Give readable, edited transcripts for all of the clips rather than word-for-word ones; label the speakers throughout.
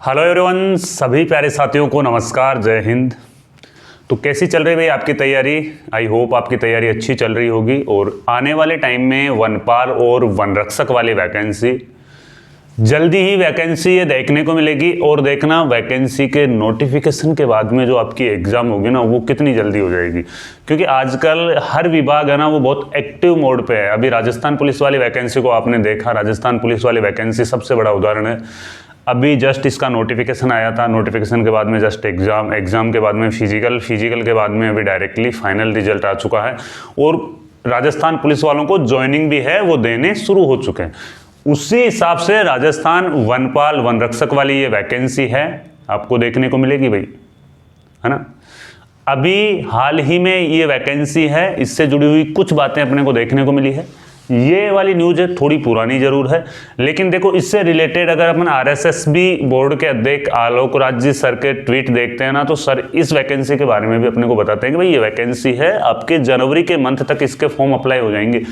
Speaker 1: Hello everyone, सभी प्यारे साथियों को नमस्कार, जय हिंद। तो कैसी चल रही है भाई आपकी तैयारी? आई होप आपकी तैयारी अच्छी चल रही होगी। और आने वाले टाइम में वनपाल और वनरक्षक वाली वैकेंसी जल्दी ही वैकेंसी ये देखने को मिलेगी। और देखना वैकेंसी के नोटिफिकेशन के बाद में जो आपकी एग्ज़ाम होगी ना, वो कितनी जल्दी हो जाएगी। क्योंकि आजकल हर विभाग है ना, वो बहुत एक्टिव मोड पे है। अभी राजस्थान पुलिस वाली वैकेंसी को आपने देखा, राजस्थान पुलिस वाली वैकेंसी सबसे बड़ा उदाहरण है। अभी जस्ट इसका नोटिफिकेशन आया था, नोटिफिकेशन के बाद में जस्ट एग्ज़ाम के बाद में फिजिकल के बाद में अभी डायरेक्टली फाइनल रिजल्ट आ चुका है। और राजस्थान पुलिस वालों को ज्वाइनिंग भी है, वो देने शुरू हो चुके हैं। उसी हिसाब से राजस्थान वनपाल वनरक्षक वाली ये वैकेंसी है, आपको देखने को मिलेगी भाई, है ना। अभी हाल ही में ये वैकेंसी है, इससे जुड़ी हुई कुछ बातें अपने को देखने को मिली है। ये वाली न्यूज़ है, थोड़ी पुरानी जरूर है, लेकिन देखो इससे रिलेटेड अगर अपन आरएसएसबी बोर्ड के अध्यक्ष आलोक राज जी सर के ट्वीट देखते हैं ना, तो सर इस वैकेंसी के बारे में भी अपने को बताते हैं कि भाई ये वैकेंसी है, आपके जनवरी के मंथ तक इसके फॉर्म अप्लाई हो जाएंगे।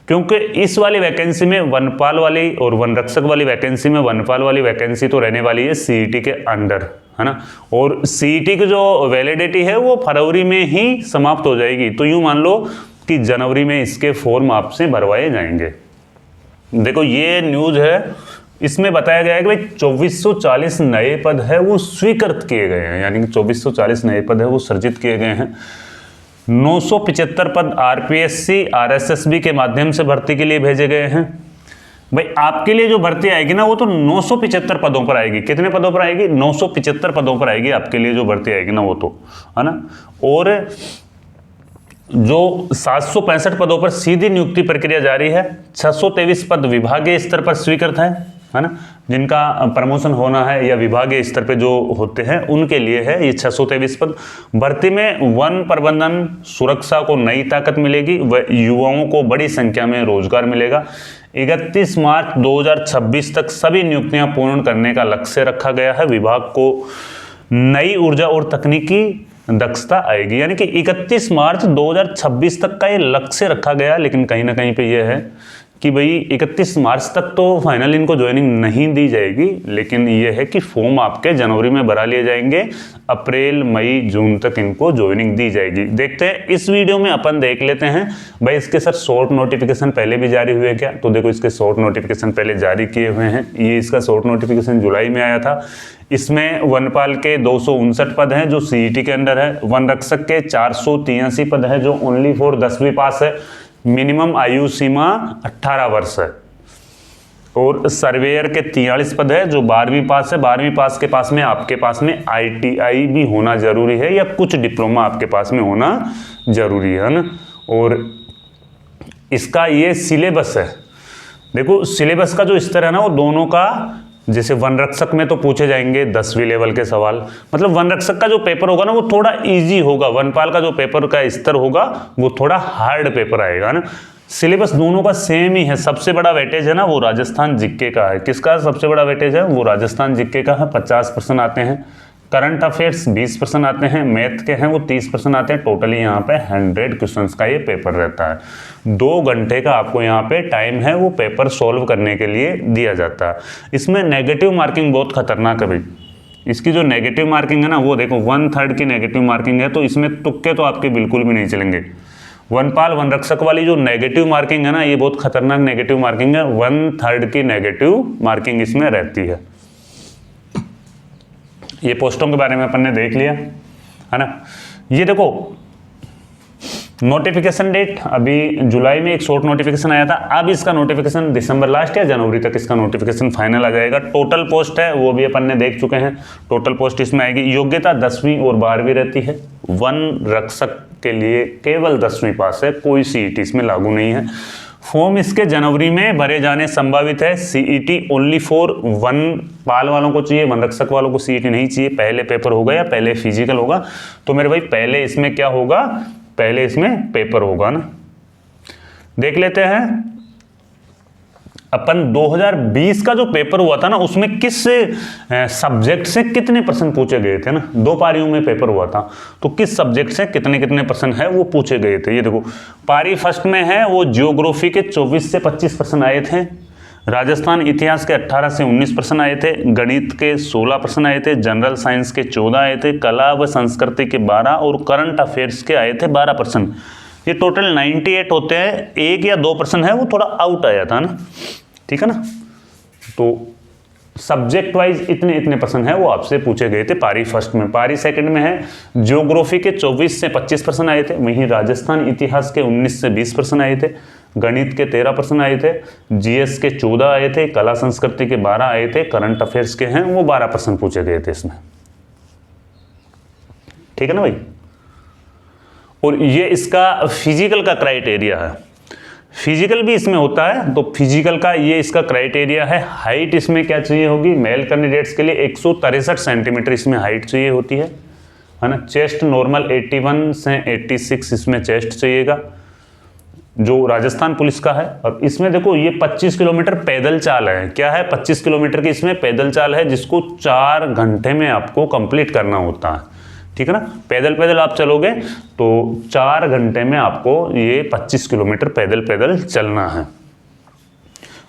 Speaker 1: क्योंकि इस वाली वैकेंसी में वनपाल वाली और वनरक्षक वाली वैकेंसी में वनपाल वाली वैकेंसी तो रहने वाली है सीईटी के अंडर, है ना। और सीईटी की जो वैलिडिटी है वो फरवरी में ही समाप्त हो जाएगी। तो यूँ मान लो कि जनवरी में इसके फॉर्म आपसे भरवाए जाएंगे। देखो ये न्यूज़ है, इसमें बताया गया है कि भाई 2440 नए पद है वो स्वीकृत किए गए हैं, यानी कि 2440 नए पद है वो सृजित किए गए हैं। 975 पद आरपीएससी आरएसएसबी के माध्यम से भर्ती के लिए भेजे गए हैं। भाई आपके लिए जो भर्ती आएगी ना, वो तो 975 पदों पर आएगी। कितने पदों पर आएगी? 975 पदों पर आएगी आपके लिए जो भर्ती आएगी ना, वो तो, है ना। और जो 765 पदों पर सीधी नियुक्ति प्रक्रिया जारी है। 623 पद विभागीय स्तर पर स्वीकृत है ना, जिनका प्रमोशन होना है या विभागीय स्तर पे जो होते हैं उनके लिए है ये 623 पद। भर्ती में वन प्रबंधन सुरक्षा को नई ताकत मिलेगी व युवाओं को बड़ी संख्या में रोजगार मिलेगा। 31 मार्च 2026 तक सभी नियुक्तियां पूर्ण करने का लक्ष्य रखा गया है। विभाग को नई ऊर्जा और तकनीकी दक्षता आएगी, यानी कि 31 मार्च 2026 तक का ये लक्ष्य रखा गया। लेकिन कहीं ना कहीं पे ये है कि भाई 31 मार्च तक तो फाइनल इनको ज्वाइनिंग नहीं दी जाएगी, लेकिन ये है कि फॉर्म आपके जनवरी में भरा लिए जाएंगे, अप्रैल मई जून तक इनको ज्वाइनिंग दी जाएगी। देखते हैं इस वीडियो में अपन देख लेते हैं भाई इसके सर शॉर्ट नोटिफिकेशन पहले भी जारी हुए क्या। तो देखो इसके शॉर्ट नोटिफिकेशन पहले जारी किए हुए हैं। ये इसका शॉर्ट नोटिफिकेशन जुलाई में आया था। इसमें वनपाल के 259 पद हैं जो सीईटी के अंडर है। वनरक्षक के 483 पद है जो ओनली फॉर 10वीं पास है। मिनिमम आयु सीमा 18 वर्ष है। और सर्वेयर के 43 पद है जो 12वीं पास है। 12वीं पास के पास में आपके पास में आईटीआई भी होना जरूरी है या कुछ डिप्लोमा आपके पास में होना जरूरी है ना। और इसका ये सिलेबस है। देखो सिलेबस का जो स्तर है ना, वो दोनों का, जैसे वनरक्षक में तो पूछे जाएंगे 10वीं लेवल के सवाल, मतलब वनरक्षक का जो पेपर होगा ना वो थोड़ा इजी होगा। वनपाल का जो पेपर का स्तर होगा वो थोड़ा हार्ड पेपर आएगा ना। सिलेबस दोनों का सेम ही है। सबसे बड़ा वेटेज है ना वो राजस्थान जीके का है। किसका सबसे बड़ा वेटेज है? वो राजस्थान जीके का है। 50% आते हैं। करंट अफेयर्स 20% आते हैं। मैथ के हैं वो 30% आते हैं। टोटली यहाँ पे 100 क्वेश्चंस का ये पेपर रहता है। 2 घंटे का आपको यहाँ पे टाइम है वो पेपर सॉल्व करने के लिए दिया जाता है। इसमें नेगेटिव मार्किंग बहुत खतरनाक है भाई। इसकी जो नेगेटिव मार्किंग है ना, वो देखो 1/3 की नेगेटिव मार्किंग है। तो इसमें तुक्के तो आपके बिल्कुल भी नहीं चलेंगे। वनपाल वनरक्षक वाली जो नेगेटिव मार्किंग है ना, ये बहुत खतरनाक नेगेटिव मार्किंग है। 1/3 की नेगेटिव मार्किंग इसमें रहती है। ये पोस्टों के बारे में अपन ने देख लिया, है ना। ये देखो नोटिफिकेशन डेट, अभी जुलाई में एक शॉर्ट नोटिफिकेशन आया था। अब इसका नोटिफिकेशन दिसंबर लास्ट या जनवरी तक इसका नोटिफिकेशन फाइनल आ जाएगा। टोटल पोस्ट है वो भी अपन ने देख चुके हैं। टोटल पोस्ट इसमें आएगी। योग्यता 10वीं और 12वीं रहती है। वन रक्षक के लिए केवल 10वीं पास है, कोई सीईटी इसमें लागू नहीं है। फॉर्म इसके जनवरी में भरे जाने संभावित है। सीईटी ओनली फॉर वनपाल वालों को चाहिए, वनरक्षक वालों को सीईटी नहीं चाहिए। पहले पेपर होगा या पहले फिजिकल होगा? तो मेरे भाई पहले इसमें क्या होगा? पहले इसमें पेपर होगा ना। देख लेते हैं अपन 2020 का जो पेपर हुआ था ना, उसमें किस सब्जेक्ट से कितने प्रश्न पूछे गए थे ना। 2 पारियों में पेपर हुआ था, तो किस सब्जेक्ट से कितने कितने प्रश्न है वो पूछे गए थे। ये देखो पारी फर्स्ट में है वो जियोग्राफी के 24 से 25 प्रश्न आए थे। राजस्थान इतिहास के 18 से 19 प्रश्न आए थे, गणित के 16 प्रश्न आए थे, जनरल साइंस के 14 आए थे, कला व संस्कृति के 12 और करंट अफेयर्स के आए थे 12 प्रश्न। ये टोटल 98 होते हैं। एक या दो प्रश्न है वो थोड़ा आउट आया था ना, ठीक है ना। तो सब्जेक्ट वाइज इतने इतने प्रश्न है वो आपसे पूछे गए थे पारी फर्स्ट में। पारी सेकंड में है ज्योग्राफी के 24 से 25 प्रश्न आए थे, वहीं राजस्थान इतिहास के 19 से 20 प्रश्न आए थे, गणित के 13 प्रश्न आए थे, जीएस के 14 आए थे, कला संस्कृति के 12 आए थे, करंट अफेयर्स के हैं वो 12 प्रश्न पूछे गए थे इसमें, ठीक है ना भाई। और ये इसका फिजिकल का क्राइटेरिया है, फिजिकल भी इसमें होता है, तो फिजिकल का ये इसका क्राइटेरिया है। हाइट इसमें क्या चाहिए होगी, मेल कैंडिडेट्स के लिए 163 सेंटीमीटर इसमें हाइट चाहिए होती है ना। चेस्ट नॉर्मल 81 से 86 इसमें चेस्ट चाहिएगा जो राजस्थान पुलिस का है। और इसमें देखो ये 25 किलोमीटर पैदल चाल है, क्या है 25 किलोमीटर की इसमें पैदल चाल है जिसको 4 घंटे में आपको कंप्लीट करना होता है, ठीक है ना। पैदल पैदल आप चलोगे तो 4 घंटे में आपको ये 25 किलोमीटर पैदल पैदल चलना है।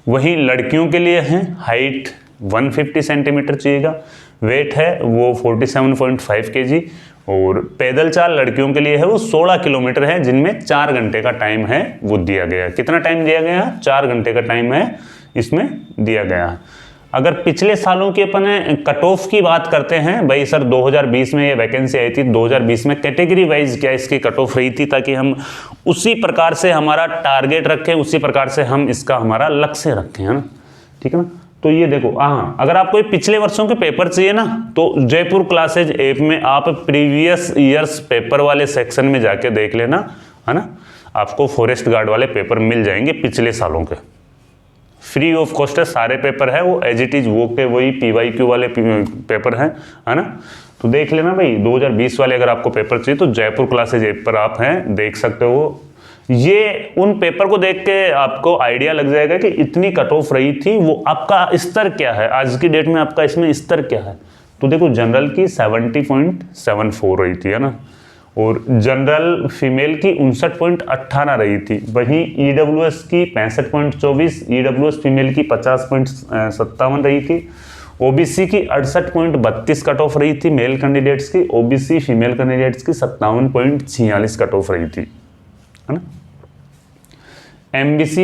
Speaker 1: वहीं लड़कियों के लिए है हाइट 150 सेंटीमीटर चाहिएगा, वेट है वो 47.5 kg और पैदल चाल लड़कियों के लिए है वो 16 किलोमीटर है जिनमें 4 घंटे का टाइम है वो दिया गया है। कितना टाइम दिया गया है, 4 घंटे का टाइम है इसमें दिया गया है। अगर पिछले सालों की अपन कट ऑफ की बात करते हैं भाई सर 2020 में ये वैकेंसी आई थी, 2020 में कैटेगरी वाइज क्या इसकी कट ऑफ रही थी, ताकि हम उसी प्रकार से हमारा टारगेट रखें, उसी प्रकार से हम इसका हमारा लक्ष्य रखें, है ना, ठीक है ना। तो ये देखो हाँ, अगर आपको पिछले वर्षों के पेपर चाहिए ना तो जयपुर क्लासेज ऐप में आप प्रीवियस ईयर्स पेपर वाले सेक्शन में जाके देख लेना, है ना। आपको फॉरेस्ट गार्ड वाले पेपर मिल जाएंगे पिछले सालों के, फ्री ऑफ कॉस्ट है, सारे पेपर है वो एज इट इज वो के वही PYQ वाले पेपर हैं, है ना। तो देख लेना भाई 2020 वाले अगर आपको पेपर चाहिए तो जयपुर क्लासेज ऐप पर आप हैं देख सकते हो। ये उन पेपर को देख के आपको आइडिया लग जाएगा कि इतनी कट ऑफ रही थी, वो आपका स्तर क्या है आज की डेट में, आपका इसमें स्तर क्या है। तो देखो जनरल की 70.74 रही थी, है ना, और जनरल फीमेल की 59.18 रही थी, वहीं EWS की 65.24, EWS फीमेल की 50.57 रही थी, OBC की 68.32 कट ऑफ रही थी मेल कैंडिडेट्स की, OBC फीमेल कैंडिडेट्स की 57.46 कट ऑफ रही थी, है ना। MBC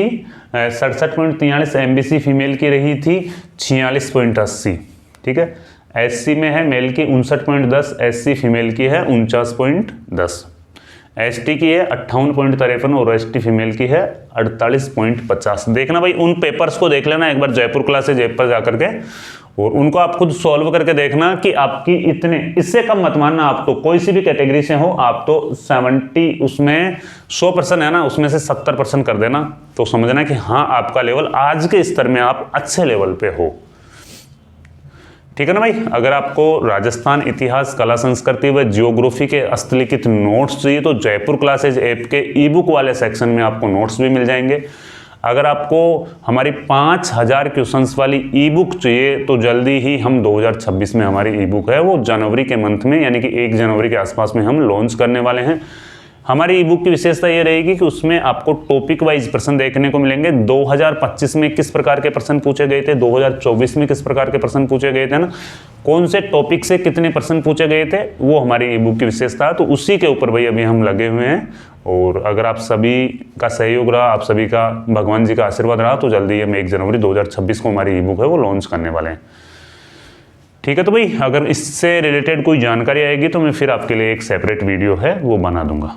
Speaker 1: 67.43 MBC फीमेल की रही थी 46.80, ठीक है। SC में है मेल की 59.10, SC फीमेल की है 49.10, ST की है 58.53 और ST फीमेल की है 48.50। देखना भाई उन पेपर्स को देख लेना एक बार जयपुर क्लासेज ऐप पर जाकर के, और उनको आप खुद सॉल्व करके देखना कि आपकी इतने, इससे कम मत मानना आप, तो कोई सी भी कैटेगरी से हो आप तो 70 उसमें 100% है ना, उसमें से 70% कर देना, तो समझना कि हाँ आपका लेवल आज के स्तर में आप अच्छे लेवल पे हो, ठीक है ना भाई। अगर आपको राजस्थान इतिहास, कला संस्कृति व जियोग्राफी के हस्तलिखित नोट्स चाहिए तो जयपुर क्लासेज ऐप के ई-बुक वाले सेक्शन में आपको नोट्स भी मिल जाएंगे। अगर आपको हमारी 5000 क्वेश्चंस वाली ई-बुक चाहिए तो जल्दी ही हम 2026 में हमारी ई-बुक है वो जनवरी के मंथ में यानी कि 1 जनवरी के आसपास में हम लॉन्च करने वाले हैं। हमारी ई बुक की विशेषता ये रहेगी कि उसमें आपको टॉपिक वाइज प्रश्न देखने को मिलेंगे। 2025 में किस प्रकार के प्रश्न पूछे गए थे, 2024 में किस प्रकार के प्रश्न पूछे गए थे ना, कौन से टॉपिक से कितने प्रश्न पूछे गए थे, वो हमारी ई बुक की विशेषता है। तो उसी के ऊपर भाई अभी हम लगे हुए हैं, और अगर आप सभी का सहयोग रहा, आप सभी का भगवान जी का आशीर्वाद रहा, तो जल्दी हम 1 जनवरी 2026 को हमारी ई बुक है वो लॉन्च करने वाले हैं। ठीक है, तो भाई अगर इससे रिलेटेड कोई जानकारी आएगी तो मैं फिर आपके लिए एक सेपरेट वीडियो है वो बना दूंगा।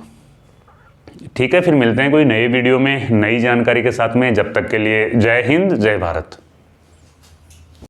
Speaker 1: ठीक है, फिर मिलते हैं कोई नए वीडियो में नई जानकारी के साथ में। जब तक के लिए जय हिंद, जय भारत।